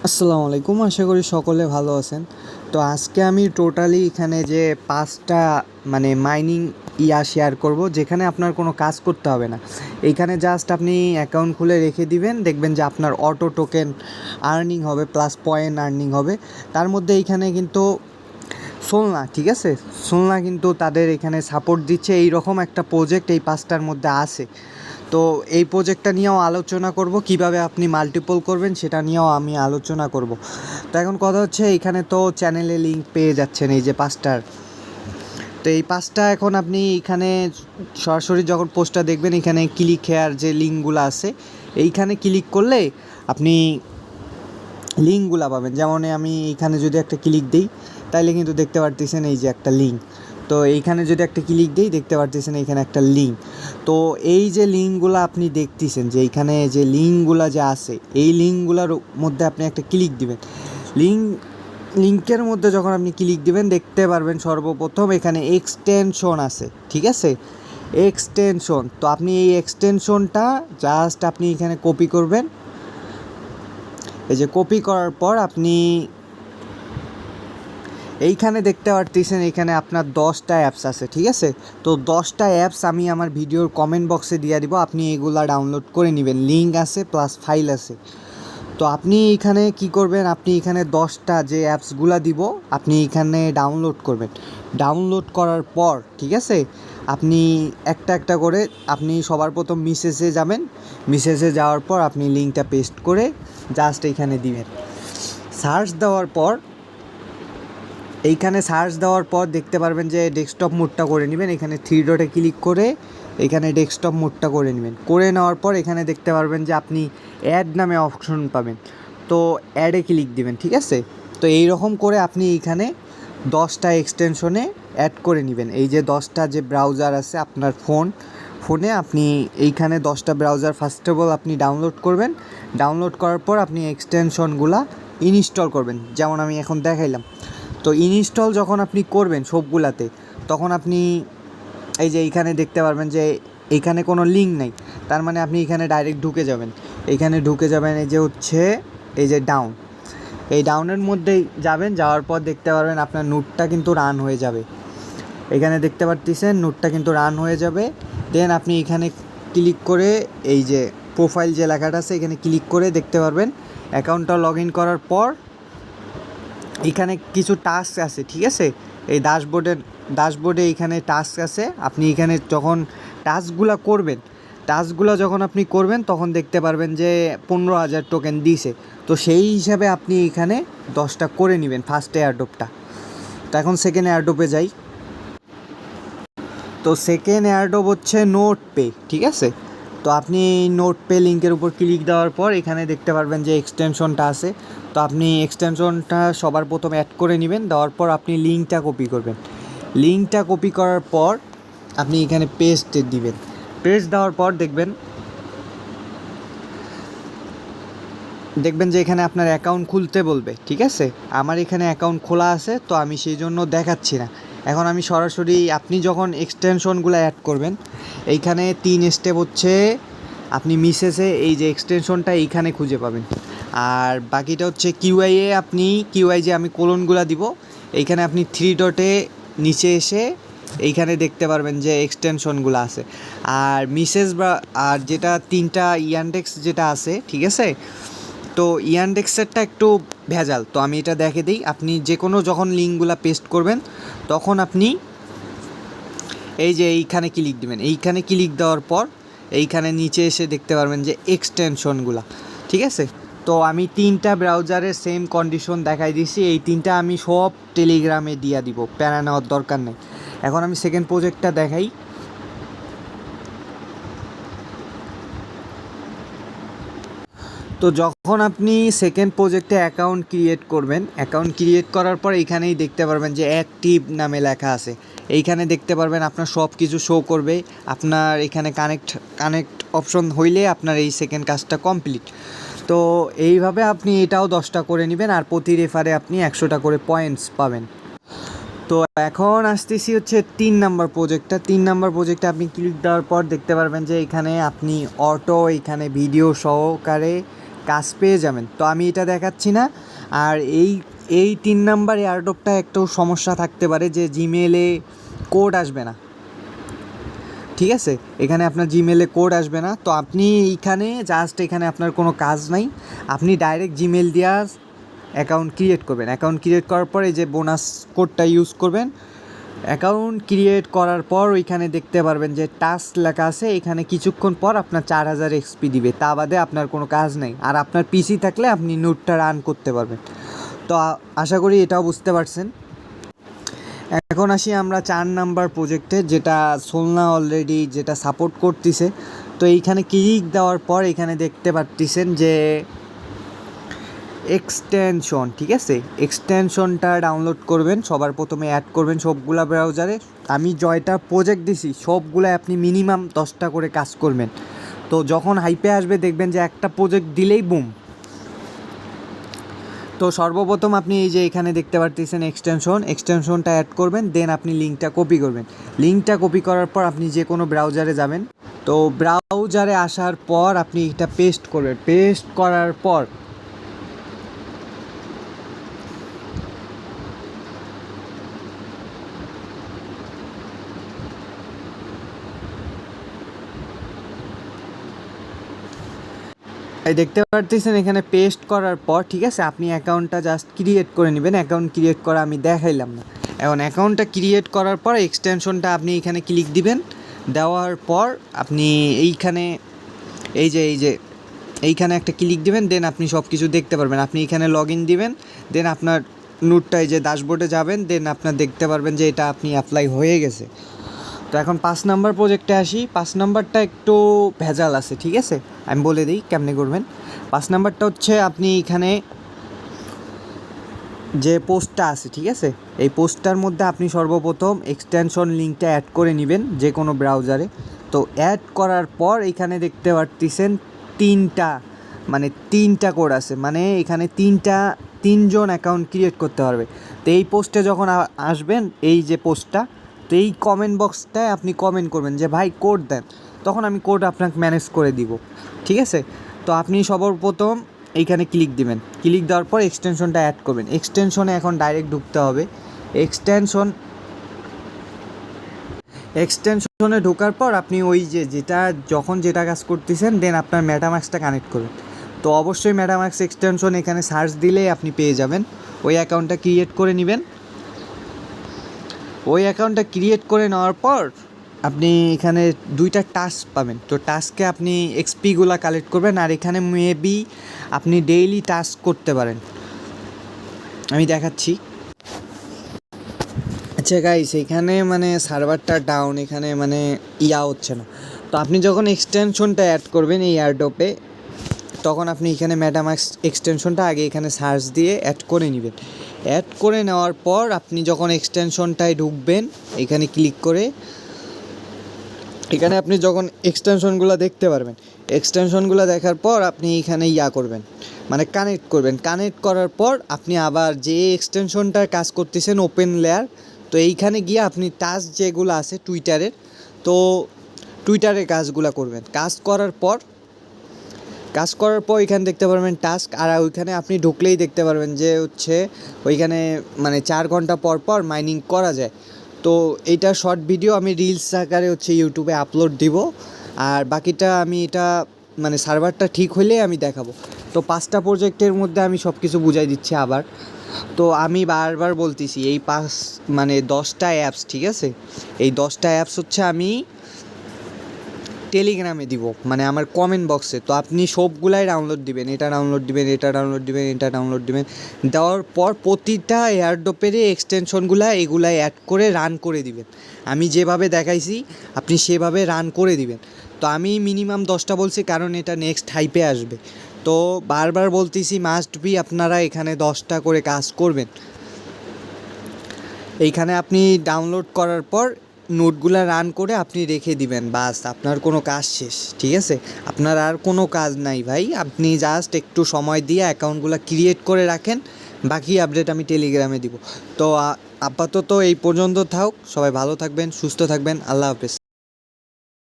আসসালামু আলাইকুম, আশা করি সকলে ভালো আছেন। তো আজকে আমি টোটালি এখানে যে ৫টা মাইনিং শেয়ার করব, যেখানে আপনার কোনো কাজ করতে হবে না। এইখানে জাস্ট আপনি অ্যাকাউন্ট খুলে রেখে দিবেন, দেখবেন যে আপনার অটো টোকেন আর্নিং হবে প্লাস পয়েন্ট আর্নিং হবে। তার মধ্যে এইখানে কিন্তু সোলনা, ঠিক আছে, সোলনা কিন্তু তাদের এখানে সাপোর্ট দিচ্ছে। এইরকম একটা প্রজেক্ট এই ৫টার মধ্যে আছে। তো এই প্রজেক্টটা নিয়েও আলোচনা করব, কিভাবে আপনি মাল্টিপল করবেন সেটা নিয়েও আমি আলোচনা করব। তো এখন কথা হচ্ছে, এইখানে তো চ্যানেলে লিঙ্ক পেয়ে যাচ্ছেন এই যে ৫টার। তো এই ৫টা এখন আপনি এখানে সরাসরি যখন পোস্টটা দেখবেন, এখানে ক্লিক হেয়ার যে লিঙ্কগুলো আছে, এইখানে ক্লিক করলে আপনি লিঙ্কগুলো পাবেন। যেমন আমি এইখানে যদি একটা ক্লিক দিই, তাইলে কিন্তু দেখতে পারতেছেন এই যে একটা লিঙ্ক। তো এইখানে যদি একটা ক্লিক দিই, দেখতে পারতেছেন এইখানে একটা লিঙ্ক। তো এই যে লিঙ্কগুলো আপনি দেখতেছেন, যে এইখানে যে লিঙ্কগুলো যে আছে, এই লিঙ্কগুলোর মধ্যে আপনি একটা ক্লিক দিবেন। লিঙ্কের মধ্যে যখন আপনি ক্লিক দিবেন, দেখতে পারবেন সর্বপ্রথম এখানে এক্সটেনশন আছে, ঠিক আছে, এক্সটেনশন। তো আপনি এই এক্সটেনশনটা জাস্ট আপনি এখানে কপি করবেন। এই যে কপি করার পর আপনি এইখানে দেখতে পারতেছেন, এখানে আপনার 10টা অ্যাপস আছে, ঠিক আছে। তো 10টা অ্যাপস আমি আমার ভিডিওর কমেন্ট বক্সে দিয়ে দিব, আপনি এগুলা ডাউনলোড করে নেবেন। লিঙ্ক আছে প্লাস ফাইল আছে। তো আপনি এখানে কি করবেন, আপনি এখানে 10টা যে অ্যাপসগুলা দিব আপনি এখানে ডাউনলোড করবেন। ডাউনলোড করার পর, ঠিক আছে, আপনি একটা একটা করে আপনি সবার প্রথম মেসেজে যাবেন। মেসেজে যাওয়ার পর আপনি লিঙ্কটা পেস্ট করে জাস্ট এইখানে দিবেন। সার্চ দেওয়ার পর, এইখানে সার্চ দেওয়ার পর দেখতে পারবেন যে ডেস্কটপ মোডটা করে নেবেন। এখানে 3 ডটে ক্লিক করে এখানে ডেস্কটপ মোডটা করে নেবেন। করে নেওয়ার পর এখানে দেখতে পারবেন যে আপনি অ্যাড নামে অপশন পাবেন। তো অ্যাডে ক্লিক দিবেন, ঠিক আছে। তো এই রকম করে আপনি এইখানে 10টা এক্সটেনশনে অ্যাড করে নেবেন। এই যে 10টা যে ব্রাউজার আছে আপনার ফোনে, আপনি এইখানে 10টা ব্রাউজার ফার্স্ট অফ অল আপনি ডাউনলোড করবেন। ডাউনলোড করার পর আপনি এক্সটেনশনগুলা ইনস্টল করবেন, যেমন আমি এখন দেখাইলাম। তো ইনস্টল যখন আপনি করবেন সবগুলাতে, তখন আপনি এই যে এইখানে দেখতে পারবেন যে এইখানে কোনো লিঙ্ক নেই। তার মানে আপনি এখানে ডাইরেক্ট ঢুকে যাবেন। এইখানে ঢুকে যাবেন, এই যে হচ্ছে এই যে ডাউন, এই ডাউনের মধ্যেই যাবেন। যাওয়ার পর দেখতে পারবেন আপনার নোটটা কিন্তু রান হয়ে যাবে। এখানে দেখতে পারতেছেন নোটটা কিন্তু রান হয়ে যাবে। দেন আপনি এখানে ক্লিক করে এই যে প্রোফাইল যে লেখাটা আছে, এখানে ক্লিক করে দেখতে পারবেন অ্যাকাউন্টটা লগ ইন করার পর এখানে কিছু টাস্ক আছে, ঠিক আছে। এই ড্যাশবোর্ডে এখানে টাস্ক আছে। আপনি এখানে যখন টাস্কগুলো যখন আপনি করবেন, তখন দেখতে পারবেন যে 15,000 টোকেন দিয়েছে। তো সেই হিসাবে আপনি এখানে 10টা করে নেবেন ফার্স্ট এয়ারড্রপটা। তো এখন সেকেন্ড এয়ারড্রপে যাই। তো সেকেন্ড এয়ারড্রপ হচ্ছে নোট পে, ঠিক আছে। তো আপনি নোট পে লিঙ্কের উপর ক্লিক দেওয়ার পর এখানে দেখতে পারবেন যে এক্সটেনশনটা আছে। তো আপনি এক্সটেনশনটা সবার প্রথম অ্যাড করে নেবেন। দেওয়ার পর আপনি লিঙ্কটা কপি করবেন। লিঙ্কটা কপি করার পর আপনি এখানে পেস্ট দিবেন। পেস্ট দেওয়ার পর দেখবেন যে এখানে আপনার অ্যাকাউন্ট খুলতে বলবে, ঠিক আছে। আমার এখানে অ্যাকাউন্ট খোলা আছে, তো আমি সেই জন্য দেখাচ্ছি না। এখন আমি সরাসরি, আপনি যখন এক্সটেনশনগুলো অ্যাড করবেন, এইখানে 3 স্টেপ হচ্ছে। আপনি মিসেসে এই যে এক্সটেনশনটা এইখানে খুঁজে পাবেন। আর বাকিটা হচ্ছে কিউআইয়ে, আপনি কিউআই যে আমি কোলনগুলো দিব, এইখানে আপনি 3 ডটে নিচে এসে এইখানে দেখতে পারবেন যে এক্সটেনশনগুলো আছে। আর আর যেটা 3টা ইয়ান্ডেক্স যেটা আছে, ঠিক আছে। তো ইয়ান্ডেক্সেরটা একটু ভেজাল, তো আমি এটা দেখে দিই। আপনি যে কোনো যখন লিঙ্কগুলো পেস্ট করবেন, তখন আপনি এই যে এইখানে ক্লিক দেবেন। এইখানে ক্লিক দেওয়ার পর এইখানে নিচে এসে দেখতে পারবেন যে এক্সটেনশনগুলো, ঠিক আছে। তো আমি 3টা ব্রাউজারের সেম কন্ডিশন দেখাই দিয়েছি। এই 3টা আমি সব টেলিগ্রামে দিয়ে দিব, প্যারা নেওয়ার দরকার নেই। এখন আমি সেকেন্ড প্রজেক্টটা দেখাই। তো যখন আপনি সেকেন্ড প্রজেক্টে অ্যাকাউন্ট ক্রিয়েট করবেন, অ্যাকাউন্ট ক্রিয়েট করার পর এইখানেই দেখতে পারবেন যে অ্যাক্টিভ নামে লেখা আছে। এইখানে দেখতে পারবেন আপনার সব কিছু শো করবে। আপনার এখানে কানেক্ট অপশন হইলে আপনার এই সেকেন্ড কাজটা কমপ্লিট। তো এইভাবে আপনি এটাও 10টা করে নেবেন, আর প্রতি রেফারে আপনি 100টা করে পয়েন্টস পাবেন। তো এখন আসতেছি হচ্ছে 3 নাম্বার প্রজেক্টটা। 3 নাম্বার প্রজেক্টে আপনি ক্লিক দেওয়ার পর দেখতে পারবেন যে এখানে আপনি অটো, এখানে ভিডিও সহকারে কাজ পেয়ে যাবেন। তো আমি এটা দেখাচ্ছি না। আর এই 3 নাম্বার এয়ারড্রপটা একটু সমস্যা থাকতে পারে যে জিমেলে কোড আসবে না, ঠিক আছে? এখানে আপনার জিমেলে কোড আসবে না। তো আপনি এইখানে জাস্ট এখানে আপনার কোনো কাজ নাই, আপনি ডাইরেক্ট জিমেল দিয়া অ্যাকাউন্ট ক্রিয়েট করবেন। অ্যাকাউন্ট ক্রিয়েট করার পর এই যে বোনাস কোডটা ইউজ করবেন। অ্যাকাউন্ট ক্রিয়েট করার পর ওইখানে দেখতে পারবেন যে টাস্ক লেখা আছে, এখানে কিছুক্ষণ পর আপনার 4000 এক্সপি দিবে, তা বাদে আপনার কোনো কাজ নেই। আর আপনার পিসি থাকলে আপনি নোটটা রান করতে পারবেন। তো আশা করি এটাও বুঝতে পারছেন। এখন আসি আমরা 4 নাম্বার প্রজেক্টে, যেটা সোলনা অলরেডি যেটা সাপোর্ট করতেছে। তো এইখানে ক্লিক দেওয়ার পর এখানে দেখতে পাচ্ছেন যে এক্সটেনশন, ঠিক আছে? এক্সটেনশনটা ডাউনলোড করবেন, সবার প্রথমে অ্যাড করবেন সবগুলা ব্রাউজারে। আমি জয়টা প্রজেক্ট দিছি সবগুলা আপনি মিনিমাম 10টা করে কাজ করবেন। তো যখন হাইপে আসবে দেখবেন যে একটা প্রজেক্ট দিলেই বুম। তো সর্বপ্রথম আপনি এই যে এখানে দেখতে পাচ্ছেন এক্সটেনশনটা অ্যাড করবেন, দেন আপনি লিঙ্কটা কপি করবেন। লিঙ্কটা কপি করার পর আপনি যে কোনো ব্রাউজারে যাবেন। তো ব্রাউজারে আসার পর আপনি এটা পেস্ট করবেন। পেস্ট করার পর এই দেখতে পাচ্ছেন এখানে পেস্ট করার পর, ঠিক আছে, আপনি অ্যাকাউন্টটা জাস্ট ক্রিয়েট করে নেবেন। অ্যাকাউন্ট ক্রিয়েট করা আমি দেখাইলাম না। এখন অ্যাকাউন্টটা ক্রিয়েট করার পর এক্সটেনশনটা আপনি এখানে ক্লিক দিবেন। দেওয়ার পর আপনি এইখানে এইখানে একটা ক্লিক দিবেন, দেন আপনি সব কিছু দেখতে পারবেন। আপনি এখানে লগ ইন দিবেন, দেন আপনার নোটটা এই যে ড্যাশবোর্ডে যাবেন, দেন আপনার দেখতে পারবেন যে এটা আপনি অ্যাপ্লাই হয়ে গেছে। তো এখন 5 নাম্বার প্রজেক্টে আসি। 5 নাম্বারটা একটু ভেজাল আছে, ঠিক আছে? আমি বলে দিই কেমনে করবেন। 5 নাম্বারটা হচ্ছে আপনি এখানে যে পোস্টটা আছে, ঠিক আছে, এই পোস্টটার মধ্যে আপনি সর্বপ্রথম এক্সটেনশন লিঙ্কটা অ্যাড করে নেবেন যে কোনো ব্রাউজারে। তো অ্যাড করার পর এখানে দেখতে পাচ্ছেন তিনটা কোড আছে, মানে এখানে তিনজন অ্যাকাউন্ট ক্রিয়েট করতে পারবে। তো এই পোস্টে যখন আসবেন, এই যে পোস্টটা, তো এই কমেন্ট বক্সটায় আপনি কমেন্ট করবেন যে ভাই কোড দেন, তখন আমি কোড আপনাকে ম্যানেজ করে দিব, ঠিক আছে? তো আপনি সর্বপ্রথম এইখানে ক্লিক দিবেন। ক্লিক দেওয়ার পর এক্সটেনশনটা অ্যাড করবেন। এক্সটেনশনে এখন ডাইরেক্ট ঢুকতে হবে। এক্সটেনশনে ঢোকার পর আপনি ওই যে যেটা কাজ করতেছেন, দেন আপনার মেটামাক্সটা কানেক্ট করবেন। তো অবশ্যই মেটামাক্স এক্সটেনশন এখানে সার্চ দিলেই আপনি পেয়ে যাবেন। ওই অ্যাকাউন্টটা ক্রিয়েট করে নেবেন। ওই অ্যাকাউন্টটা ক্রিয়েট করে নেওয়ার পর আপনি এখানে 2টা টাস্ক পাবেন। তো টাস্কে আপনি এক্সপিগুলো কালেক্ট করবেন, আর এখানে মেবি আপনি ডেইলি টাস্ক করতে পারেন। আমি দেখাচ্ছি। আচ্ছা গাইস, এখানে মানে সার্ভারটা ডাউন, এখানে মানে হচ্ছে না। তো আপনি যখন এক্সটেনশনটা অ্যাড করবেন এই এয়ারড্রপে, তখন আপনি এখানে মেটামাক্স এক্সটেনশনটা আগে এখানে সার্চ দিয়ে অ্যাড করে নেবেন। অ্যাড করে নেওয়ার পর আপনি যখন এক্সটেনশনটায় ঢুকবেন, এখানে ক্লিক করে এখানে আপনি যখন এক্সটেনশনগুলো দেখতে পারবেন, এক্সটেনশনগুলো দেখার পর আপনি এখানে করবেন, মানে কানেক্ট করবেন। কানেক্ট করার পর আপনি আবার যে এক্সটেনশনটার কাজ করতেছেন ওপেন লেয়ার, তো এইখানে গিয়ে আপনি টাস্ক যেগুলো আছে টুইটারের কাজগুলো করবেন। কাজ করার পর এখানে দেখতে পারবেন টাস্ক, আর ওইখানে আপনি ঢুকলেই দেখতে পারবেন যে হচ্ছে ওইখানে মানে 4 ঘন্টা পর পর মাইনিং করা যায়। তো এইটা শর্ট ভিডিও আমি রিলস আকারে হচ্ছে ইউটিউবে আপলোড দিব, আর বাকিটা আমি এটা মানে সার্ভারটা ঠিক হলে আমি দেখাবো। তো 5টা প্রজেক্টের মধ্যে আমি সব কিছু বুঝাই দিচ্ছি আবার। তো আমি বারবার বলতেছি এই 10টা অ্যাপস, ঠিক আছে? এই 10টা অ্যাপস হচ্ছে আমি টেলিগ্রামে দিব, মানে আমার কমেন্ট বক্সে। তো আপনি সবগুলাই ডাউনলোড দিবেন, এটা ডাউনলোড দিবেন। দেওয়ার পর প্রতিটা এয়ারড্রপেরই এগুলাই অ্যাড করে রান করে দিবেন। আমি যেভাবে দেখাইছি আপনি সেভাবে রান করে দিবেন। তো আমি মিনিমাম 10টা বলছি কারণ এটা নেক্সট হাইপে আসবে। তো বারবার বলতেছি মাস্ট বি আপনারা এখানে 10টা করে কাজ করবেন। এইখানে আপনি ডাউনলোড করার পর নোটগুলা রান করে আপনি রেখে দিবেন, বাস আপনার কোনো কাজ শেষ, ঠিক আছে? আপনার আর কোনো কাজ নাই ভাই, আপনি জাস্ট একটু সময় দিয়ে অ্যাকাউন্টগুলো ক্রিয়েট করে রাখেন। বাকি আপডেট আমি টেলিগ্রামে দিব। তো আপাতত এই পর্যন্ত থাক। সবাই ভালো থাকবেন, সুস্থ থাকবেন। আল্লাহ হাফেজ।